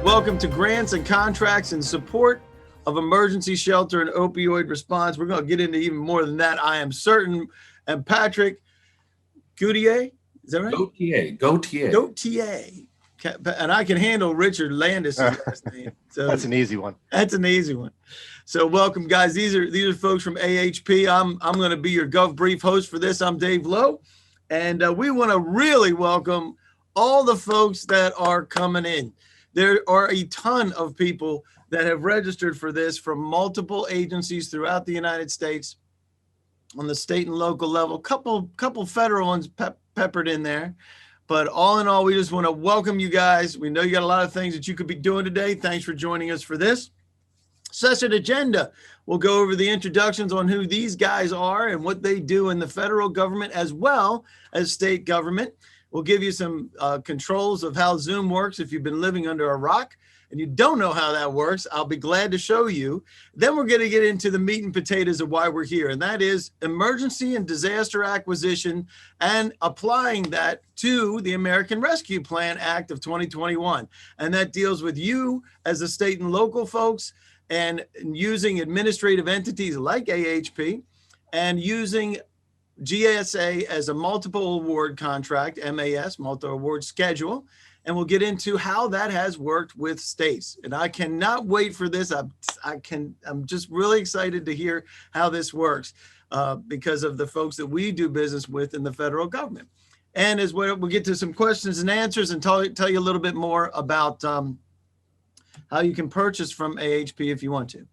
Welcome to Grants and Contracts in Support of Emergency Shelter and Opioid Response. We're going to get into even more than that, I am certain. And Patrick Gauthier, is that right? Gauthier. And I can handle Richard Landis' last name. So that's an easy one. That's an easy one. So welcome, guys. These are folks from AHP. I'm going to be your Gov Brief host for this. I'm Dave Lowe. And we want to really welcome all the folks that are coming in. There are a ton of people that have registered for this from multiple agencies throughout the United States on the state and local level. Couple federal ones peppered in there. But all in all, we just want to welcome you guys. We know you got a lot of things that you could be doing today. Thanks for joining us for this session agenda. We'll go over the introductions on who these guys are and what they do in the federal government as well as state government. We'll give you some controls of how Zoom works if you've been living under a rock and you don't know how that works. I'll be glad to show you. Then we're going to get into the meat and potatoes of why we're here, and that is emergency and disaster acquisition and applying that to the American Rescue Plan Act of 2021. And that deals with you as a state and local folks and using administrative entities like AHP and using GSA as a multiple award contract, MAS, multi-award schedule. And we'll get into how that has worked with states. And I cannot wait for this. I'm just really excited to hear how this works because of the folks that we do business with in the federal government. And as well, we'll get to some questions and answers and tell you a little bit more about how you can purchase from AHP if you want to.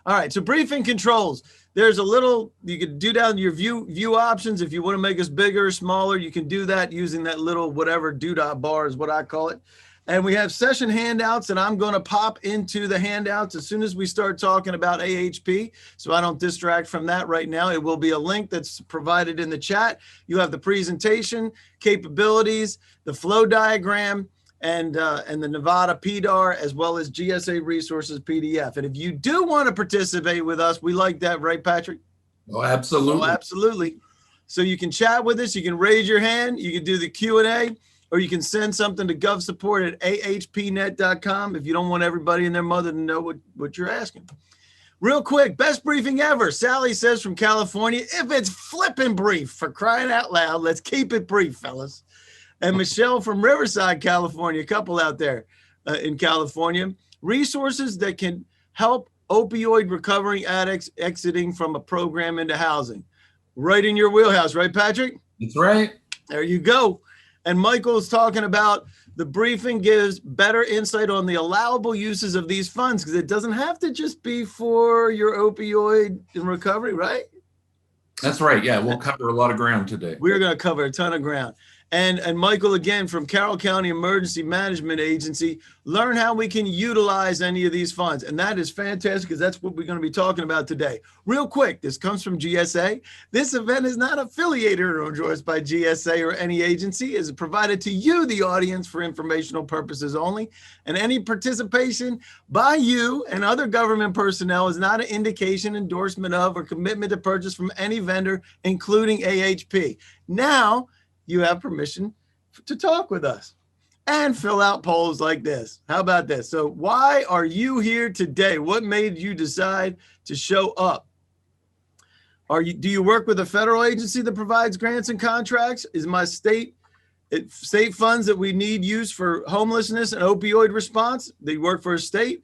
All right, so briefing controls. There's a little, you can do down your view options. If you want to make us bigger or smaller, you can do that using that little whatever doodah bar is what I call it. And we have session handouts, and I'm going to pop into the handouts as soon as we start talking about AHP, so I don't distract from that right now. It will be a link that's provided in the chat. You have the presentation, capabilities, the flow diagram, and the Nevada PDAR, as well as GSA resources PDF. And if you do want to participate with us, we like that, right, Patrick? Oh, absolutely. Oh, absolutely. So you can chat with us, you can raise your hand, you can do the Q&A, or you can send something to govsupport@ahpnet.com if you don't want everybody and their mother to know what you're asking. Real quick, best briefing ever. Sally says from California, if it's flipping brief, for crying out loud, let's keep it brief, fellas. And Michelle from Riverside, California, a couple out there in California, resources that can help opioid recovering addicts exiting from a program into housing. Right in your wheelhouse, right, Patrick? That's right. There you go. And Michael is talking about the briefing gives better insight on the allowable uses of these funds because it doesn't have to just be for your opioid in recovery, right? That's right. Yeah, we'll cover a lot of ground today. We're going to cover a ton of ground. And Michael, again, from Carroll County Emergency Management Agency, learn how we can utilize any of these funds. And that is fantastic because that's what we're going to be talking about today. Real quick, this comes from GSA. This event is not affiliated or endorsed by GSA or any agency. It is provided to you, the audience, for informational purposes only. And any participation by you and other government personnel is not an indication, endorsement of, or commitment to purchase from any vendor, including AHP. Now, you have permission to talk with us and fill out polls like this. How about this? So why are you here today? What made you decide to show up? Do you work with a federal agency that provides grants and contracts? Is my state funds that we need used for homelessness and opioid response? Do you work for a state?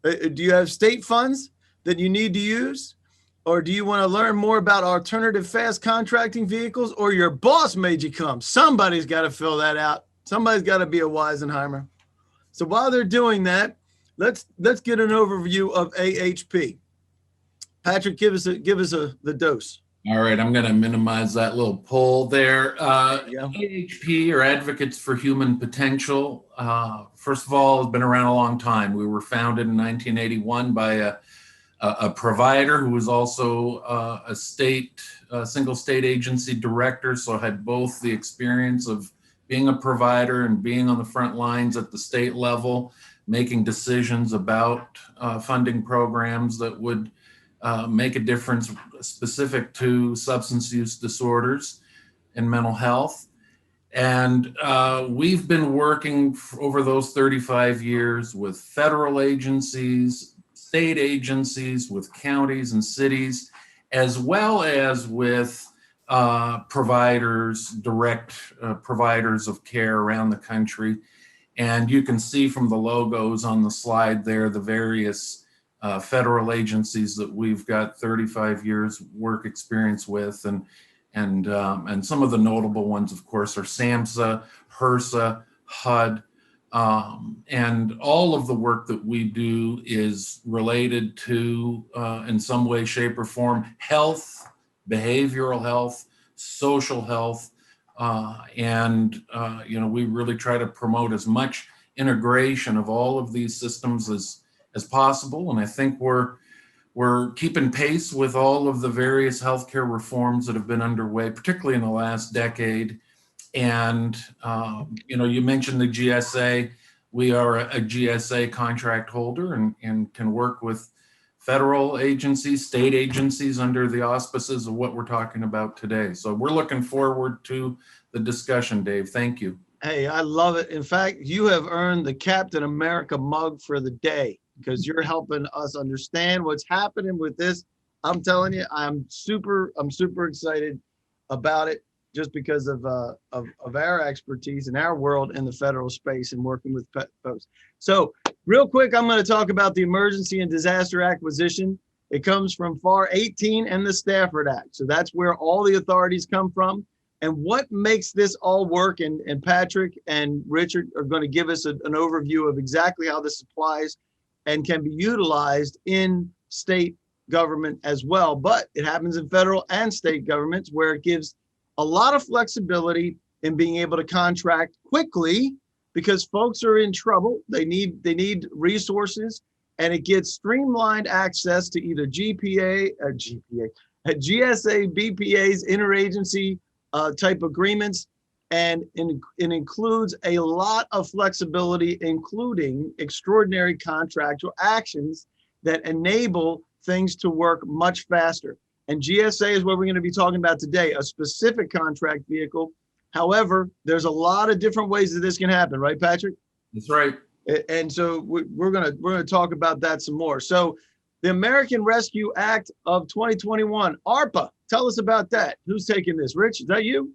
Do you have state funds that you need to use? Or do you want to learn more about alternative fast contracting vehicles, or your boss made you come? Somebody's got to fill that out. Somebody's got to be a Weisenheimer. So while they're doing that, let's get an overview of AHP. Patrick, give us the dose. All right, I'm going to minimize that little poll there. AHP, or Advocates for Human Potential, first of all, has been around a long time. We were founded in 1981 by a provider who was also a single state agency director, so I had both the experience of being a provider and being on the front lines at the state level, making decisions about funding programs that would make a difference specific to substance use disorders and mental health. And we've been working over those 35 years with federal agencies, state agencies, with counties and cities, as well as with providers, direct providers of care around the country. And you can see from the logos on the slide there, the various federal agencies that we've got 35 years work experience with. And some of the notable ones, of course, are SAMHSA, HRSA, HUD, and all of the work that we do is related to, in some way, shape, or form, health, behavioral health, social health, we really try to promote as much integration of all of these systems as possible. And I think we're keeping pace with all of the various healthcare reforms that have been underway, particularly in the last decade. And, you mentioned the GSA. We are a GSA contract holder and can work with federal agencies, state agencies under the auspices of what we're talking about today. So we're looking forward to the discussion, Dave. Thank you. Hey, I love it. In fact, you have earned the Captain America mug for the day because you're helping us understand what's happening with this. I'm telling you, I'm super excited about it just because of our expertise in our world in the federal space and working with folks. So real quick, I'm going to talk about the Emergency and Disaster Acquisition. It comes from FAR 18 and the Stafford Act. So that's where all the authorities come from. And what makes this all work, and Patrick and Richard are going to give us an overview of exactly how this applies and can be utilized in state government as well. But it happens in federal and state governments where it gives a lot of flexibility in being able to contract quickly because folks are in trouble. They need resources, and it gets streamlined access to either GSA, BPAs, interagency type agreements, and it includes a lot of flexibility, including extraordinary contractual actions that enable things to work much faster. And GSA is what we're going to be talking about today, a specific contract vehicle. However, there's a lot of different ways that this can happen, right, Patrick? That's right. And so we're gonna talk about that some more. So the American Rescue Act of 2021, ARPA. Tell us about that. Who's taking this? Rich, is that you?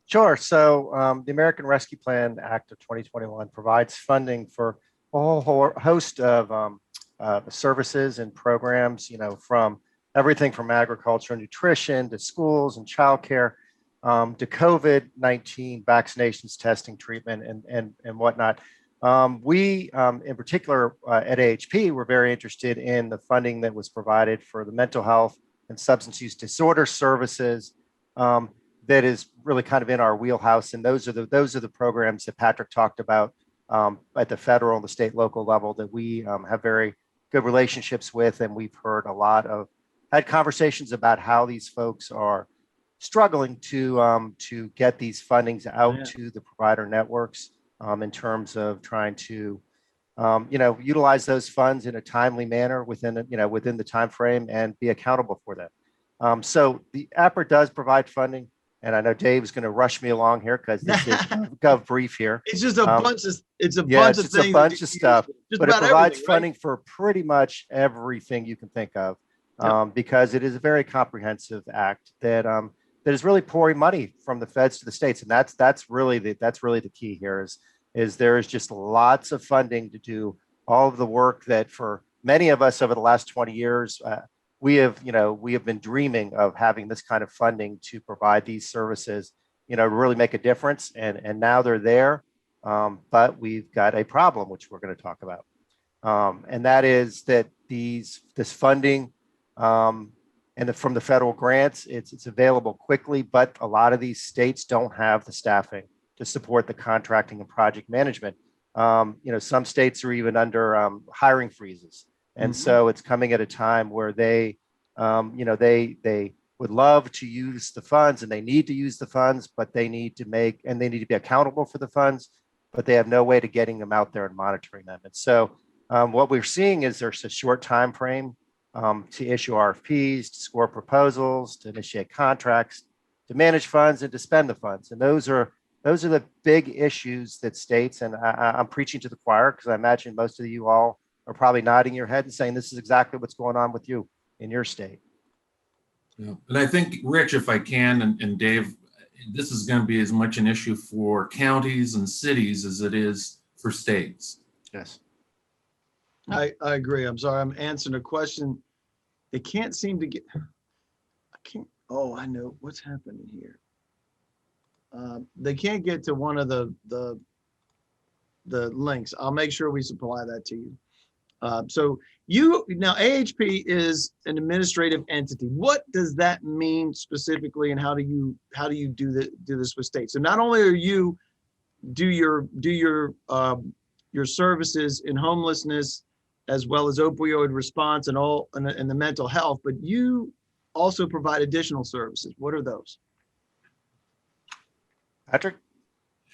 Sure. So the American Rescue Plan Act of 2021 provides funding for a whole host of services and programs, from everything from agriculture and nutrition to schools and childcare to COVID-19 vaccinations, testing, treatment, and whatnot. We, in particular, at AHP, were very interested in the funding that was provided for the mental health and substance use disorder services. That is really kind of in our wheelhouse, and those are the programs that Patrick talked about at the federal and the state, local level that we have very good relationships with, and we've had conversations about how these folks are struggling to get these fundings out to the provider networks in terms of trying to utilize those funds in a timely manner within the time frame and be accountable for that. So the APRA does provide funding. And I know Dave's going to rush me along here because this is Gov Brief here. It's just a bunch of things. It's a bunch of stuff, but it provides funding for pretty much everything you can think of, because it is a very comprehensive act that is really pouring money from the feds to the states, and that's really the key here is there is just lots of funding to do all of the work that for many of us over the last 20 years. We have been dreaming of having this kind of funding to provide these services, really make a difference. And now they're there. But we've got a problem, which we're going to talk about. And that is that this funding from the federal grants, it's available quickly, but a lot of these states don't have the staffing to support the contracting and project management. Some states are even under hiring freezes. And so it's coming at a time where they would love to use the funds, and they need to use the funds, but they need to be accountable for the funds, but they have no way to getting them out there and monitoring them. And so what we're seeing is there's a short time frame to issue RFPs, to score proposals, to initiate contracts, to manage funds, and to spend the funds. And those are those are the big issues that states, and I'm preaching to the choir because I imagine most of you all are probably nodding your head and saying this is exactly what's going on with you in your state. Yeah. And I think, Rich, if I can, and Dave, this is going to be as much an issue for counties and cities as it is for states. Yes. I agree. I'm sorry. I'm answering a question. They can't seem to get, I can't, oh, I know what's happening here. They can't get to one of the links. I'll make sure we supply that to you. So you now AHP is an administrative entity. What does that mean specifically, and how do you do this with states? So not only are you do your services in homelessness as well as opioid response and all and the mental health, but you also provide additional services. What are those? Patrick?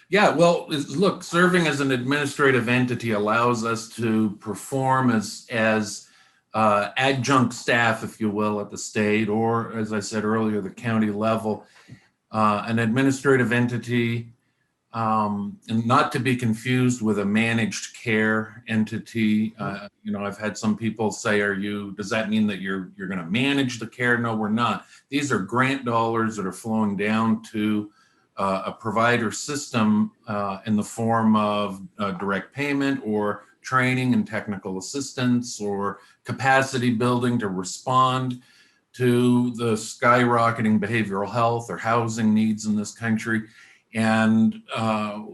Yeah, well, look, serving as an administrative entity allows us to perform as adjunct staff, if you will, at the state, or as I said earlier, the county level. An administrative entity, and not to be confused with a managed care entity. I've had some people say, does that mean that you're going to manage the care? No, we're not. These are grant dollars that are flowing down to a provider system in the form of direct payment or training and technical assistance or capacity building to respond to the skyrocketing behavioral health or housing needs in this country. And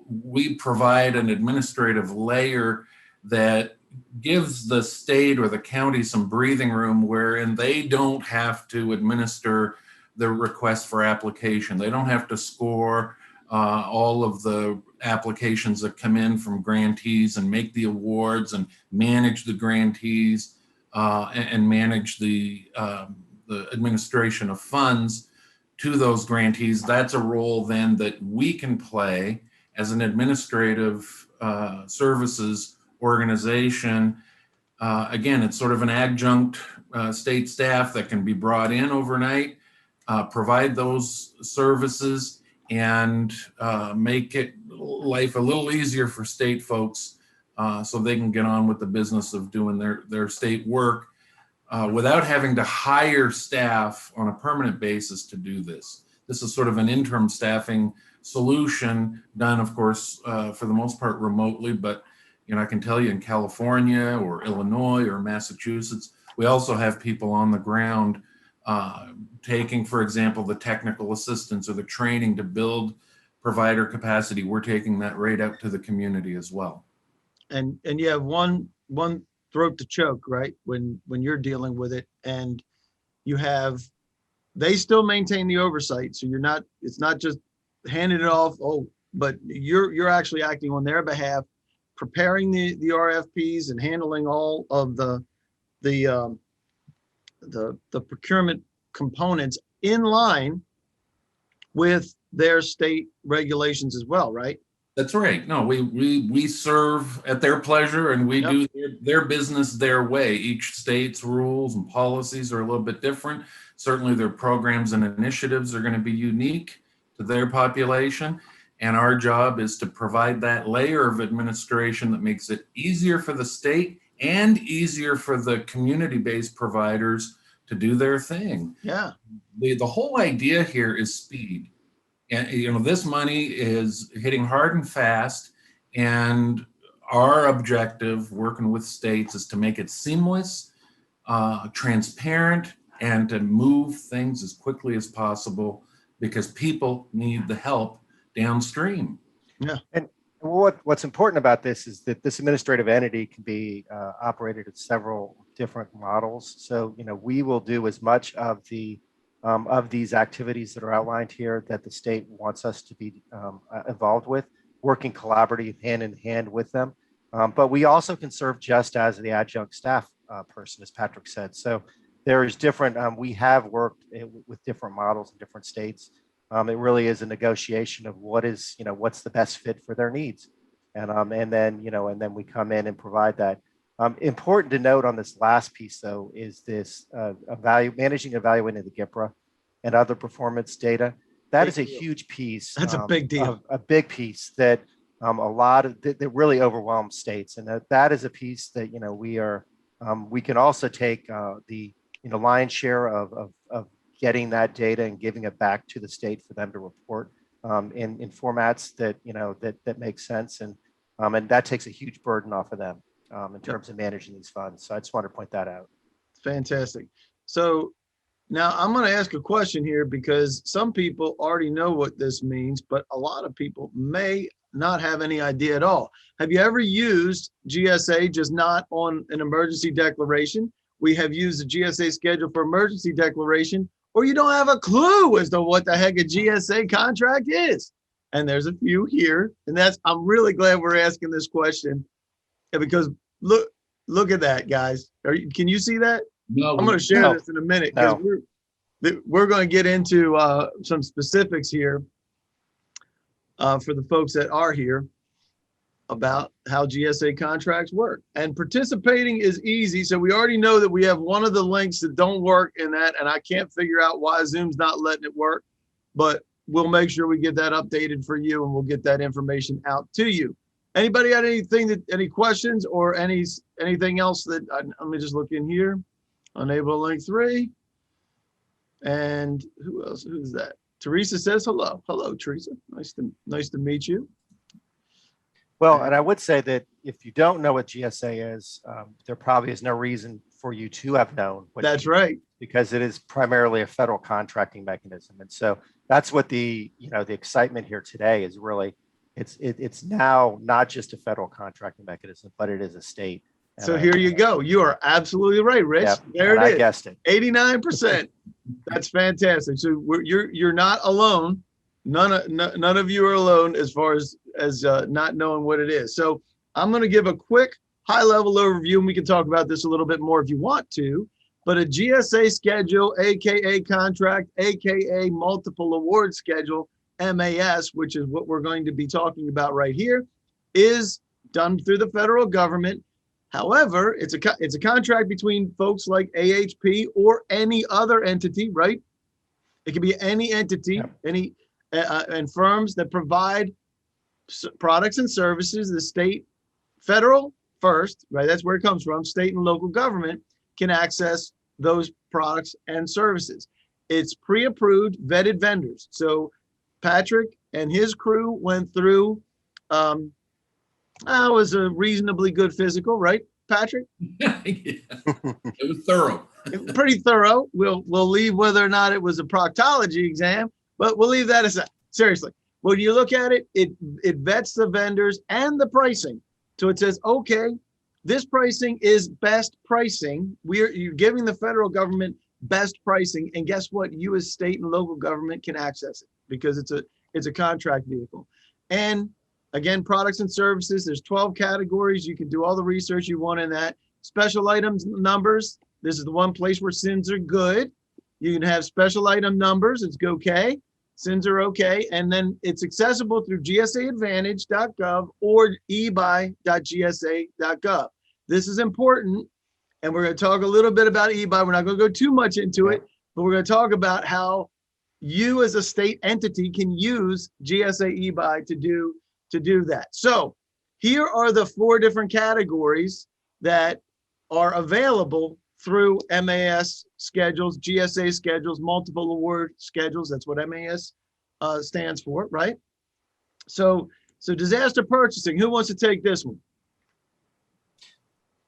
we provide an administrative layer that gives the state or the county some breathing room wherein they don't have to administer the request for application. They don't have to score all of the applications that come in from grantees and make the awards and manage the grantees and manage the administration of funds to those grantees. That's a role then that we can play as an administrative services organization. Again, it's sort of an adjunct state staff that can be brought in overnight, provide those services, and make it life a little easier for state folks so they can get on with the business of doing their state work without having to hire staff on a permanent basis to do this. This is sort of an interim staffing solution done, of course, for the most part remotely, but I can tell you in California or Illinois or Massachusetts, we also have people on the ground taking, for example, the technical assistance or the training to build provider capacity. We're taking that right out to the community as well. And you have one throat to choke, right? When you're dealing with it, and they still maintain the oversight. So it's not just handing it off. But you're actually acting on their behalf, preparing the RFPs and handling all of the procurement components in line with their state regulations as well, right? That's right. No, we serve at their pleasure, and we do their business their way. Each state's rules and policies are a little bit different. Certainly their programs and initiatives are going to be unique to their population. And our job is to provide that layer of administration that makes it easier for the state and easier for the community-based providers to do their thing. Yeah. The whole idea here is speed. And this money is hitting hard and fast, and our objective working with states is to make it seamless, transparent, and to move things as quickly as possible because people need the help downstream. Yeah. And what's important about this is that this administrative entity can be operated at several different models. So, we will do as much of these activities that are outlined here that the state wants us to be involved with, working collaboratively hand in hand with them. But we also can serve just as the adjunct staff person, as Patrick said. So there's different, we have worked with different models in different states. It really is a negotiation of what's the best fit for their needs. And then we come in and provide that. Important to note on this last piece, though, is this managing, evaluating the GIPRA and other performance data. that is a huge piece. That's a big deal. A big piece that a lot of that really overwhelms states, and that is a piece that we can also take the lion's share of getting that data and giving it back to the state for them to report in formats that make sense, and that takes a huge burden off of them in terms of managing these funds. So I just want to point that out. Fantastic. So now I'm going to ask a question here because some people already know what this means, but a lot of people may not have any idea at all. Have you ever used GSA, just not on an emergency declaration? We have used the GSA schedule for emergency declaration, or you don't have a clue as to what the heck a GSA contract is. And there's a few here, and I'm really glad we're asking this question because look at that, guys. Can you see that? No, I'm going to share this in a minute because No. we're going to get into some specifics here for the folks that are here about how GSA contracts work. And participating is easy. So we already know that we have one of the links that don't work in that, and I can't figure out why Zoom's not letting it work, but we'll make sure we get that updated for you and we'll get that information out to you. Anybody got any questions or anything else that let me just look in here. Unable to link 3. And who else? Who's that? Teresa says hello. Hello, Teresa. Nice to meet you. Well, and I would say that if you don't know what GSA is, there probably is no reason for you to have known. That's right. Because it is primarily a federal contracting mechanism. And so that's what the excitement here today is really, it's now not just a federal contracting mechanism, but it is a state. So here you go. You are absolutely right, Rich. Yep, there it is. I guessed it. 89%. That's fantastic. So you're not alone. None of you are alone as far as not knowing what it is. So I'm going to give a quick high-level overview, and we can talk about this a little bit more if you want to. But a GSA schedule, aka contract, aka multiple award schedule, MAS, which is what we're going to be talking about right here, is done through the federal government. However, it's a contract between folks like AHP or any other entity, right? It can be any entity, any and firms that provide products and services. The state, federal first, right? That's where it comes from. State and local government can access those products and services. It's pre-approved, vetted vendors. So Patrick and his crew went through. It was a reasonably good physical, right, Patrick? Yeah. It was thorough. Pretty thorough. We'll leave whether or not it was a proctology exam, but we'll leave that aside. Seriously, when you look at it, it vets the vendors and the pricing. So it says, okay, this pricing is best pricing. You're giving the federal government best pricing, and guess what? You as state and local government can access it because it's a contract vehicle. And again, products and services, there's 12 categories. You can do all the research you want in that. Special items numbers, this is the one place where SINs are good. You can have special item numbers, it's okay. SINs are okay. And then it's accessible through gsaadvantage.gov or ebuy.gsa.gov. This is important. And we're going to talk a little bit about eBuy. We're not going to go too much into it, but we're going to talk about how you as a state entity can use GSA eBuy to do that. So here are the 4 different categories that are available through MAS schedules, GSA schedules, multiple award schedules. That's what MAS stands for, right? So disaster purchasing, who wants to take this one?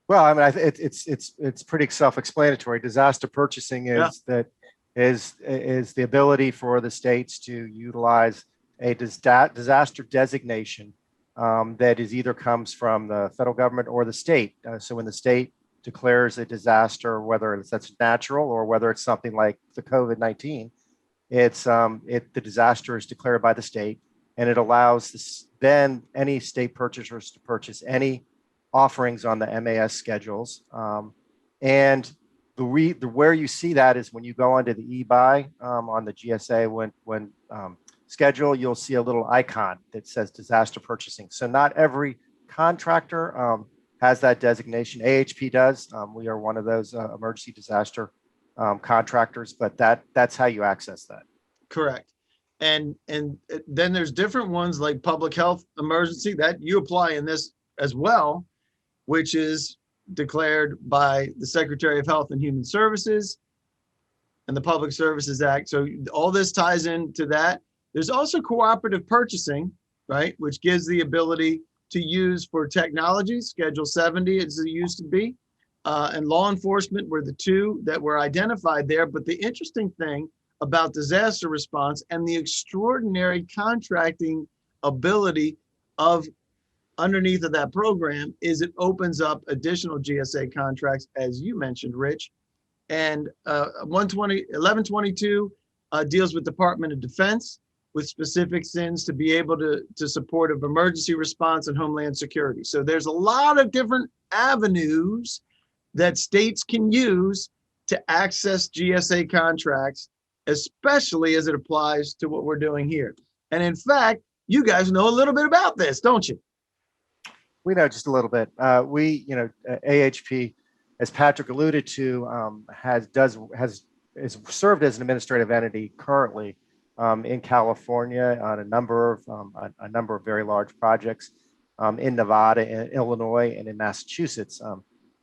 Well, I mean, it's pretty self-explanatory. Disaster purchasing is the ability for the states to utilize a disaster designation that is either comes from the federal government or the state. So when the state declares a disaster, whether that's natural or whether it's something like the COVID-19, the disaster is declared by the state, and it allows then any state purchasers to purchase any offerings on the MAS schedules. And where you see that is when you go onto the eBuy on the GSA when schedule, you'll see a little icon that says disaster purchasing. So not every contractor has that designation. AHP does. We are one of those emergency disaster contractors, but that's how you access that. Correct. and then there's different ones like public health emergency that you apply in this as well, which is declared by the Secretary of Health and Human Services and the Public Services Act. So all this ties into that. There's also cooperative purchasing, right, which gives the ability to use for technology, Schedule 70 as it used to be, and law enforcement were the two that were identified there. But the interesting thing about disaster response and the extraordinary contracting ability of underneath of that program is it opens up additional GSA contracts, as you mentioned, Rich. And 1122 deals with Department of Defense with specific sins to be able to support of emergency response and homeland security. So there's a lot of different avenues that states can use to access GSA contracts, especially as it applies to what we're doing here. And in fact, you guys know a little bit about this, don't you? We know just a little bit. AHP, as Patrick alluded to, has served as an administrative entity currently in California on a number of very large projects in Nevada, in Illinois, and in Massachusetts.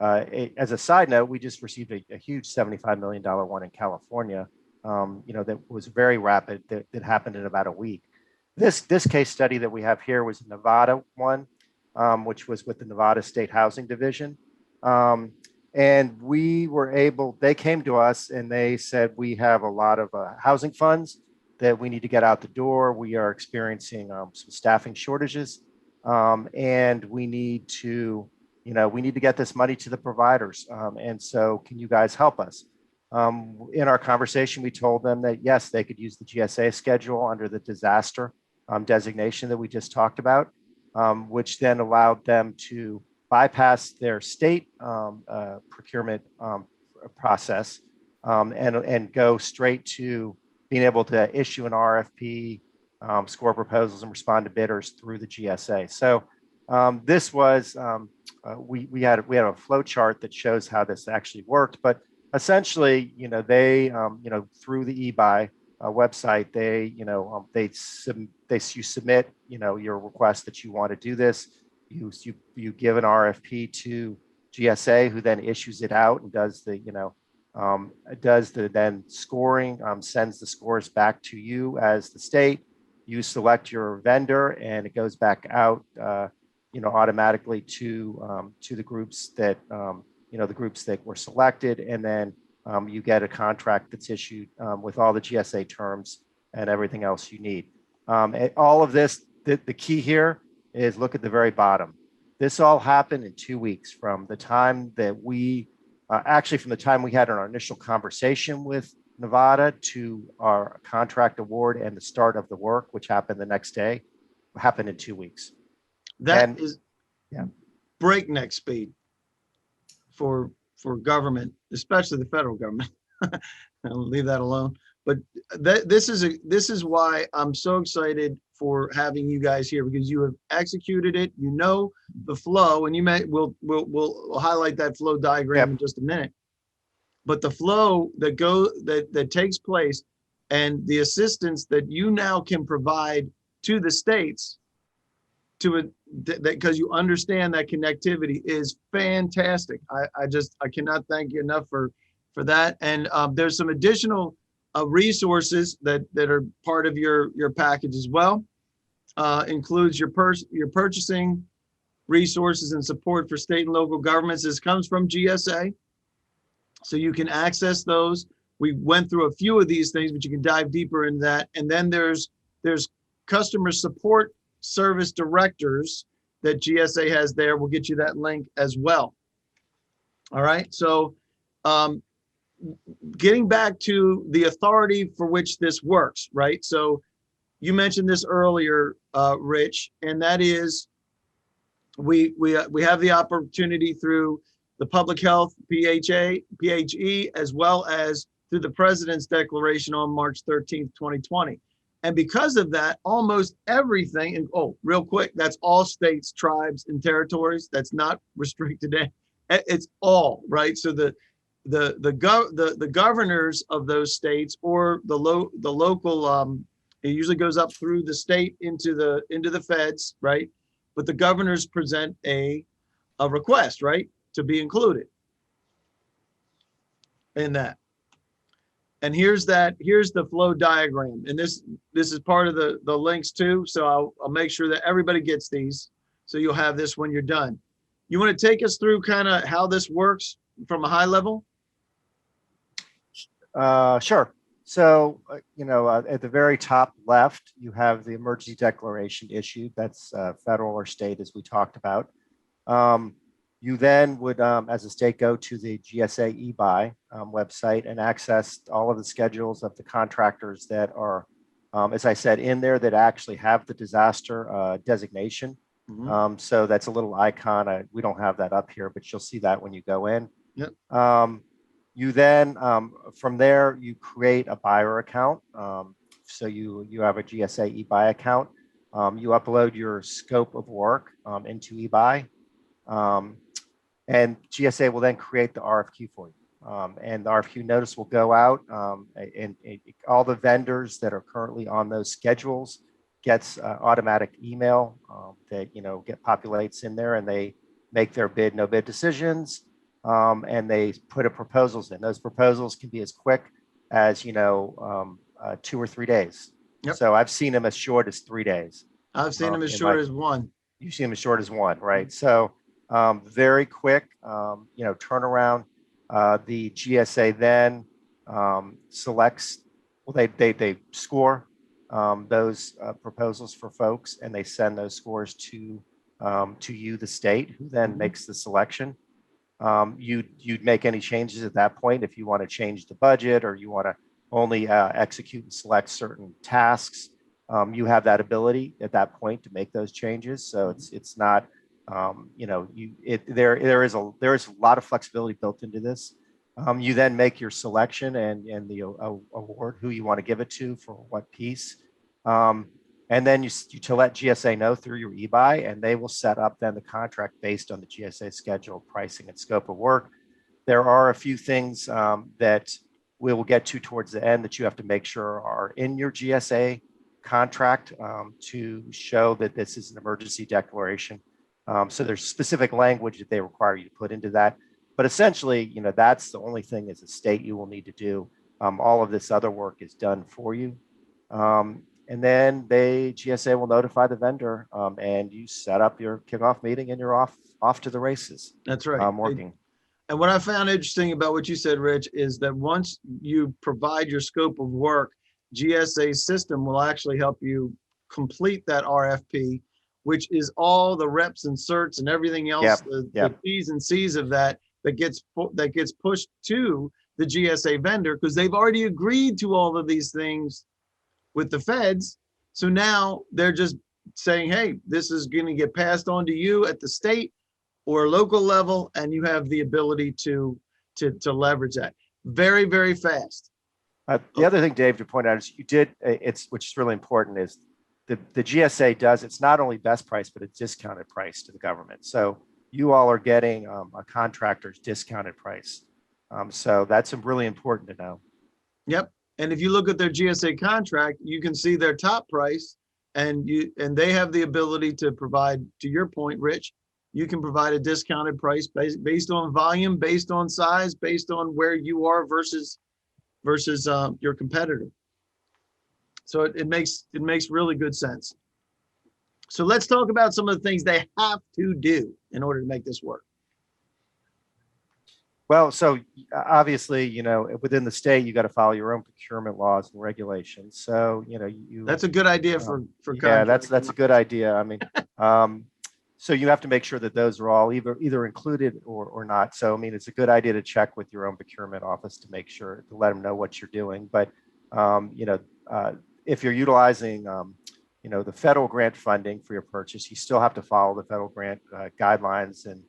As a side note, we just received a huge $75 million one in California. That was very rapid. That happened in about a week. This case study that we have here was a Nevada one, which was with the Nevada State Housing Division. And they came to us and they said, we have a lot of housing funds that we need to get out the door. We are experiencing some staffing shortages, and we need to get this money to the providers. And so can you guys help us? In our conversation, we told them that, yes, they could use the GSA schedule under the disaster designation that we just talked about, which then allowed them to bypass their state procurement process and go straight to being able to issue an RFP, score proposals, and respond to bidders through the GSA. So this was we had a flow chart that shows how this actually worked, but essentially, they through the eBuy website, you submit your request that you want to do this. You give an RFP to GSA, who then issues it out and does the then scoring, sends the scores back to you as the state. You select your vendor, and it goes back out, automatically to the groups that the groups that were selected, and then you get a contract that's issued with all the GSA terms and everything else you need. All of this, the key here is look at the very bottom. This all happened in 2 weeks from the time that from the time we had our initial conversation with Nevada to our contract award and the start of the work, which happened the next day, happened in 2 weeks. That is breakneck speed for government, especially the federal government. I'll leave that alone. But this is why I'm so excited for having you guys here, because you have executed it. You know the flow, and we'll highlight that flow diagram in just a minute. But the flow that takes place and the assistance that you now can provide to the states because you understand that connectivity is fantastic. I cannot thank you enough for that. And there's some additional resources that are part of your package as well. Includes your purchasing resources and support for state and local governments. This comes from GSA, so you can access those. We went through a few of these things, but you can dive deeper in that. And then there's customer support service directors that GSA has there. We'll get you that link as well. All right. So getting back to the authority for which this works, right? So you mentioned this earlier, Rich, and that is we have the opportunity through the public health PHE, as well as through the president's declaration on March 13th, 2020. And because of that, almost everything, and real quick, that's all states, tribes, and territories. That's not restricted. It's all, right? So the governors of those states or the local It usually goes up through the state into the feds, right? But the governors present a request, right, to be included in that. And here's the flow diagram. And this is part of the links too. So I'll make sure that everybody gets these. So you'll have this when you're done. You want to take us through kind of how this works from a high level? Sure. So, at the very top left, you have the emergency declaration issued. That's federal or state, as we talked about. You then would, as a state, go to the GSA eBuy website and access all of the schedules of the contractors that are, as I said, in there that actually have the disaster designation. Mm-hmm. So that's a little icon. We don't have that up here, but you'll see that when you go in. Yep. You then, from there, you create a buyer account. So you have a GSA eBuy account. You upload your scope of work into eBuy. And GSA will then create the RFQ for you. And the RFQ notice will go out, and all the vendors that are currently on those schedules gets automatic email that populates in there, and they make their bid, no bid decisions, and they put a proposals in. Those proposals can be as quick as 2 or 3 days. Yep. So I've seen them as short as 3 days. I've seen them as short as one. You've seen them as short as one, right? So very quick, turnaround. The GSA then selects. Well, they score those proposals for folks, and they send those scores to you, the state, who then makes the selection. You'd make any changes at that point if you want to change the budget or you want to only execute and select certain tasks. You have that ability at that point to make those changes. So it's not, there is a lot of flexibility built into this. You then make your selection and the award, who you want to give it to for what piece. And then you to let GSA know through your eBuy, and they will set up then the contract based on the GSA schedule, pricing, and scope of work. There are a few things that we will get to towards the end that you have to make sure are in your GSA contract to show that this is an emergency declaration. So there's specific language that they require you to put into that. But essentially, that's the only thing as a state you will need to do. All of this other work is done for you. And then GSA will notify the vendor, and you set up your kickoff meeting, and you're off to the races. That's right. Working. And what I found interesting about what you said, Rich, is that once you provide your scope of work, GSA system will actually help you complete that RFP, which is all the reps and certs and everything else, the T's and C's of that gets pushed to the GSA vendor, because they've already agreed to all of these things with the feds. So now they're just saying, hey, this is going to get passed on to you at the state or local level, and you have the ability to leverage that very, very fast. The other thing, Dave, to point out is which is really important, is the GSA does, it's not only best price, but it's discounted price to the government. So you all are getting a contractor's discounted price. So that's really important to know. Yep. And if you look at their GSA contract, you can see their top price, and they have the ability to provide, to your point, Rich, you can provide a discounted price based on volume, based on size, based on where you are versus your competitor. So it makes really good sense. So let's talk about some of the things they have to do in order to make this work. Well, so obviously, within the state, you got to follow your own procurement laws and regulations. So, that's a good idea for yeah, that's a good idea. I mean, so you have to make sure that those are all either included or not. So, I mean, it's a good idea to check with your own procurement office to make sure, to let them know what you're doing. But, if you're utilizing, the federal grant funding for your purchase, you still have to follow the federal grant guidelines and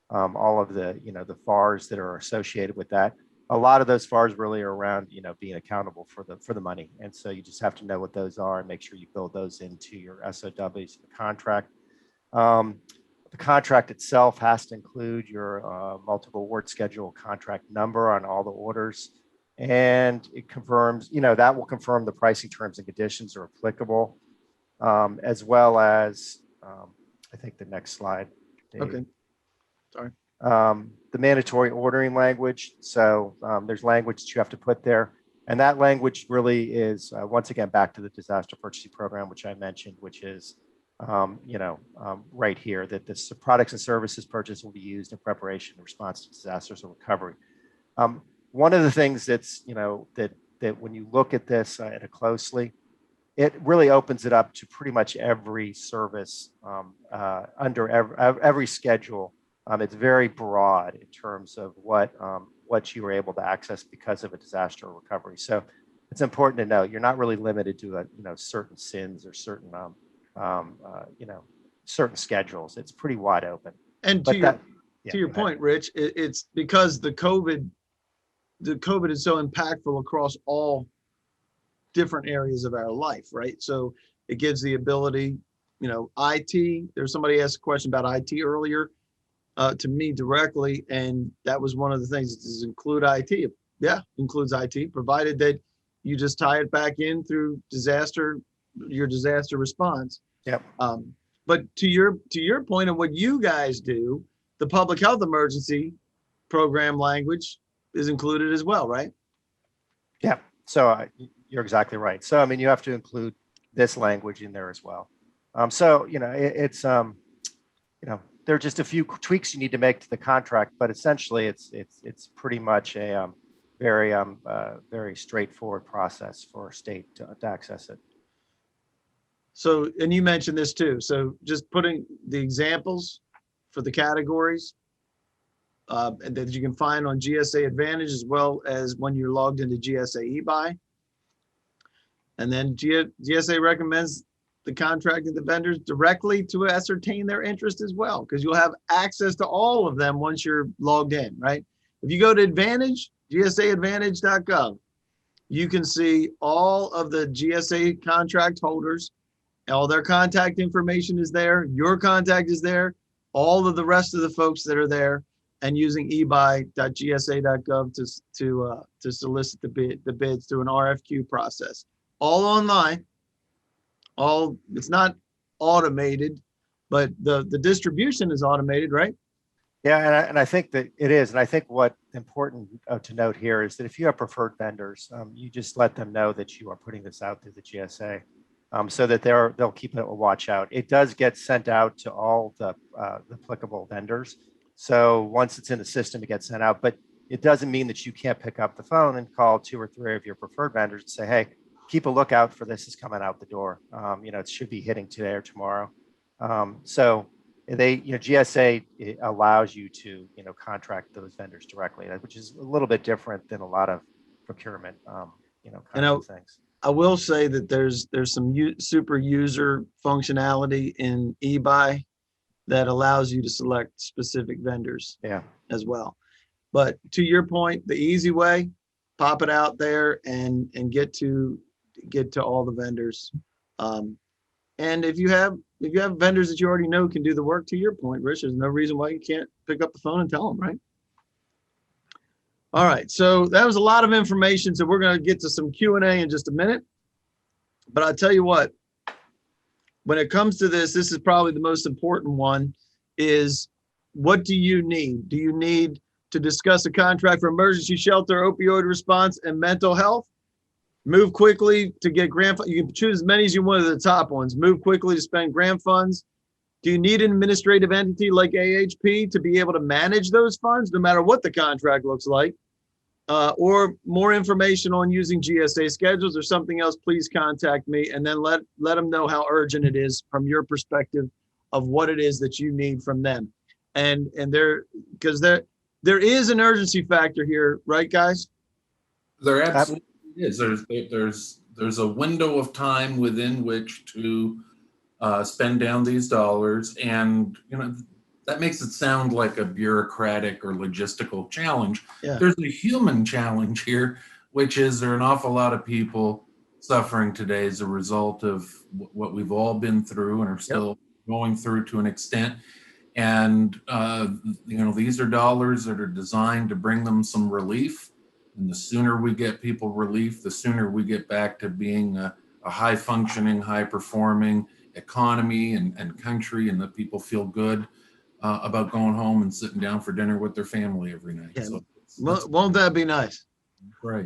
all of the, the FARs that are associated with that. A lot of those FARs really are around, being accountable for the money. And so you just have to know what those are and make sure you build those into your SOWs, the contract. The contract itself has to include your multiple award schedule contract number on all the orders. and it confirms, that will confirm the pricing terms and conditions are applicable, as well as, I think the next slide, Dave. Okay. Sorry. The mandatory ordering language. So there's language that you have to put there. And that language really is, once again, back to the disaster purchasing program, which I mentioned, which is, right here, that the products and services purchased will be used in preparation and response to disasters or recovery. One of the things that's, that when you look at this at it closely, it really opens it up to pretty much every service under every schedule. It's very broad in terms of what you were able to access because of a disaster or recovery. So it's important to know you're not really limited to certain SINs or certain certain schedules. It's pretty wide open. And to your point, Rich, it's because the COVID is so impactful across all different areas of our life, right? So it gives the ability, IT. There's somebody asked a question about IT earlier to me directly, and that was one of the things. Does include IT? Yeah, includes IT, provided that you just tie it back in through your disaster response. Yep. But to your point of what you guys do, the public health emergency program language is included as well, right? Yeah. So you're exactly right. So, I mean, you have to include this language in there as well. So, it's, there are just a few tweaks you need to make to the contract, but essentially it's pretty much a very straightforward process for a state to access it. So, and you mentioned this too. So just putting the examples for the categories that you can find on GSA Advantage, as well as when you're logged into GSA eBuy. And then GSA recommends the contracting the vendors directly to ascertain their interest as well, because you'll have access to all of them once you're logged in, right? If you go to Advantage, gsaadvantage.gov, you can see all of the GSA contract holders. All their contact information is there. Your contact is there. All of the rest of the folks that are there, and using ebuy.gsa.gov to solicit the bids through an RFQ process. All online. It's not automated, but the distribution is automated, right? Yeah, and I think that it is. And I think what important to note here is that if you have preferred vendors, you just let them know that you are putting this out through the GSA. So that they'll keep a watch out. It does get sent out to all the applicable vendors. So once it's in the system, it gets sent out. But it doesn't mean that you can't pick up the phone and call 2 or 3 of your preferred vendors and say, "Hey, keep a lookout for this. Is coming out the door. It should be hitting today or tomorrow." So GSA allows you to contract those vendors directly, which is a little bit different than a lot of procurement kind of things. I will say that there's some super user functionality in eBuy that allows you to select specific vendors as well. But to your point, the easy way, pop it out there and get to all the vendors. And if you have vendors that you already know can do the work, to your point, Rich, there's no reason why you can't pick up the phone and tell them, right? All right, so that was a lot of information. So we're going to get to some Q&A in just a minute. But I'll tell you what, when it comes to this is probably the most important one, is what do you need? Do you need to discuss a contract for emergency shelter, opioid response, and mental health? Move quickly to get grant funds. You can choose as many as you want of the top ones. Move quickly to spend grant funds. Do you need an administrative entity like AHP to be able to manage those funds, no matter what the contract looks like? Or more information on using GSA schedules or something else, please contact me, and then let them know how urgent it is from your perspective of what it is that you need from them. And because there is an urgency factor here, right, guys? There absolutely is. There's a window of time within which to spend down these dollars, and that makes it sound like a bureaucratic or logistical challenge. Yeah. There's a human challenge here, which is there are an awful lot of people suffering today as a result of what we've all been through and are still going through to an extent. And these are dollars that are designed to bring them some relief. And the sooner we get people relief, the sooner we get back to being a high functioning, high performing economy and country, and that people feel good about going home and sitting down for dinner with their family every night. Yeah. So Won't that be nice? right.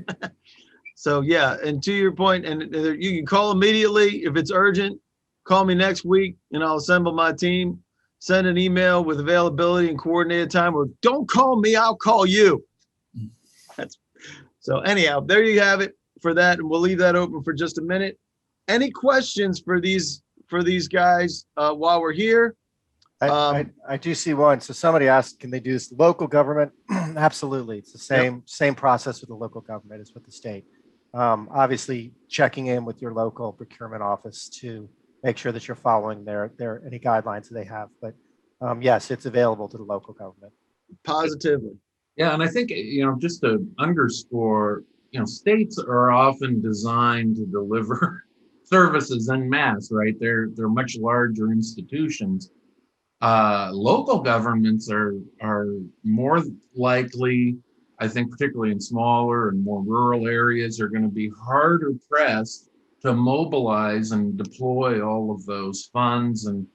So yeah, and to your point, and you can call immediately if it's urgent. Call me next week, and I'll assemble my team. Send an email with availability and coordinated time, or don't call me, I'll call you. That's so. Anyhow, there you have it for that, and we'll leave that open for just a minute. Any questions for these guys while we're here? I do see one. So somebody asked, can they do this local government? Absolutely. It's the same process with the local government as with the state. Obviously, checking in with your local procurement office to make sure that you're following their any guidelines that they have. But yes, it's available to the local government. Positively. Yeah, and I think, just to underscore, states are often designed to deliver services en masse, right? They're much larger institutions. Local governments are more likely, I think, particularly in smaller and more rural areas, are going to be harder pressed to mobilize and deploy all of those funds and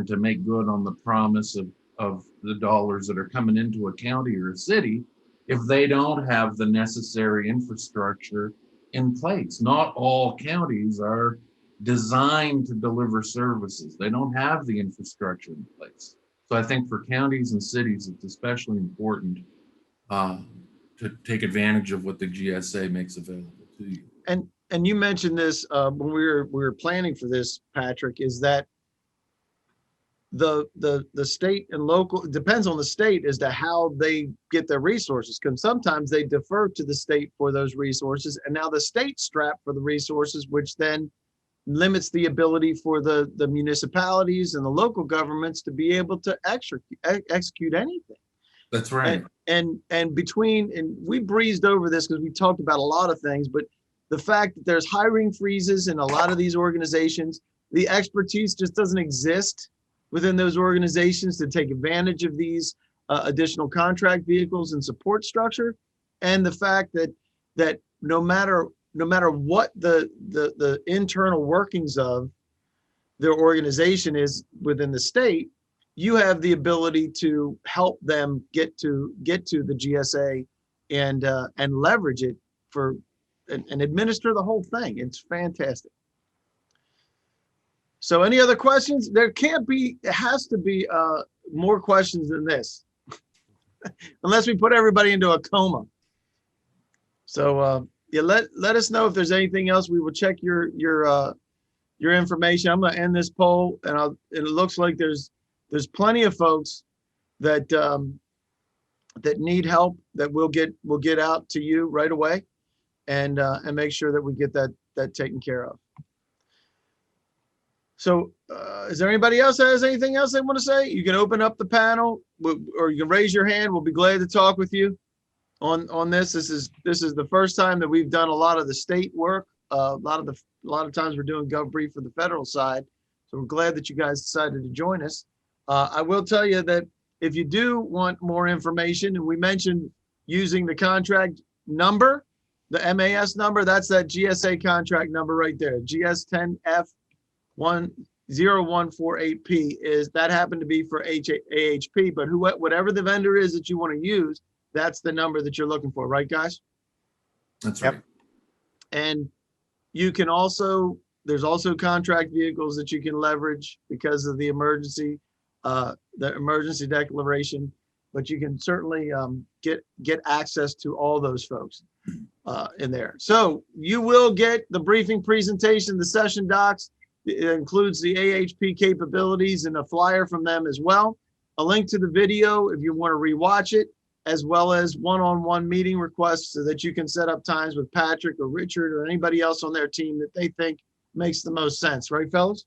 to make good on the promise of the dollars that are coming into a county or a city if they don't have the necessary infrastructure in place. Not all counties are designed to deliver services. They don't have the infrastructure in place. So I think for counties and cities, it's especially important to take advantage of what the GSA makes available to you. And you mentioned this when we were planning for this, Patrick, is that the state and local, it depends on the state as to how they get their resources, because sometimes they defer to the state for those resources, and now the state's strapped for the resources, which then limits the ability for the municipalities and the local governments to be able to execute anything. That's right. And we breezed over this because we talked about a lot of things, but the fact that there's hiring freezes in a lot of these organizations, the expertise just doesn't exist within those organizations to take advantage of these additional contract vehicles and support structure, and the fact that no matter what the internal workings of their organization is within the state, you have the ability to help them get to the GSA and leverage it for and administer the whole thing. It's fantastic. So any other questions? It has to be more questions than this, unless we put everybody into a coma. So yeah, let us know if there's anything else. We will check your information. I'm going to end this poll, and it looks like there's plenty of folks that that need help that we'll get out to you right away, and make sure that we get that taken care of. So is there anybody else that has anything else they want to say? You can open up the panel, or you can raise your hand. We'll be glad to talk with you on this. This is the first time that we've done a lot of the state work. A lot of times we're doing GovBrief for the federal side. So we're glad that you guys decided to join us. I will tell you that if you do want more information, and we mentioned using the contract number, the MAS number, that's that GSA contract number right there, GS10F10148P, is that happened to be for AHP, but whatever the vendor is that you want to use, that's the number that you're looking for, right, guys? That's right. And you can also, there's also contract vehicles that you can leverage because of the emergency declaration, but you can certainly get access to all those folks in there. So you will get the briefing presentation, the session docs. It includes the AHP capabilities and a flyer from them as well. A link to the video if you want to rewatch it, as well as one-on-one meeting requests so that you can set up times with Patrick or Richard or anybody else on their team that they think makes the most sense. Right, fellas?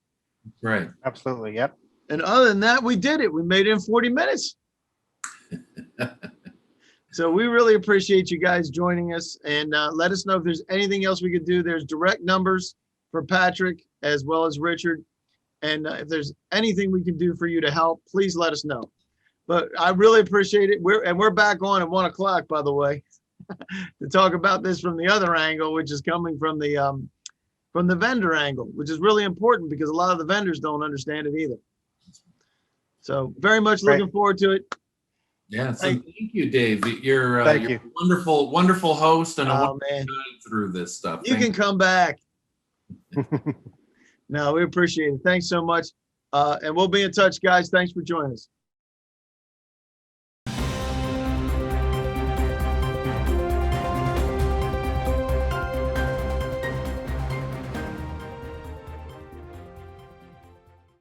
Right. Absolutely. Yep. And other than that, we did it. We made it in 40 minutes. So we really appreciate you guys joining us, and let us know if there's anything else we could do. There's direct numbers for Patrick as well as Richard. And if there's anything we can do for you to help, please let us know. But I really appreciate it. We're back on at 1 o'clock, by the way. to talk about this from the other angle, which is coming from the vendor angle, which is really important because a lot of the vendors don't understand it either. So very much looking forward to it. Yes, and thank you, Dave. You're a wonderful, wonderful host and a wonderful guide through this stuff. You can come back. No, we appreciate it. Thanks so much. And we'll be in touch, guys. Thanks for joining us.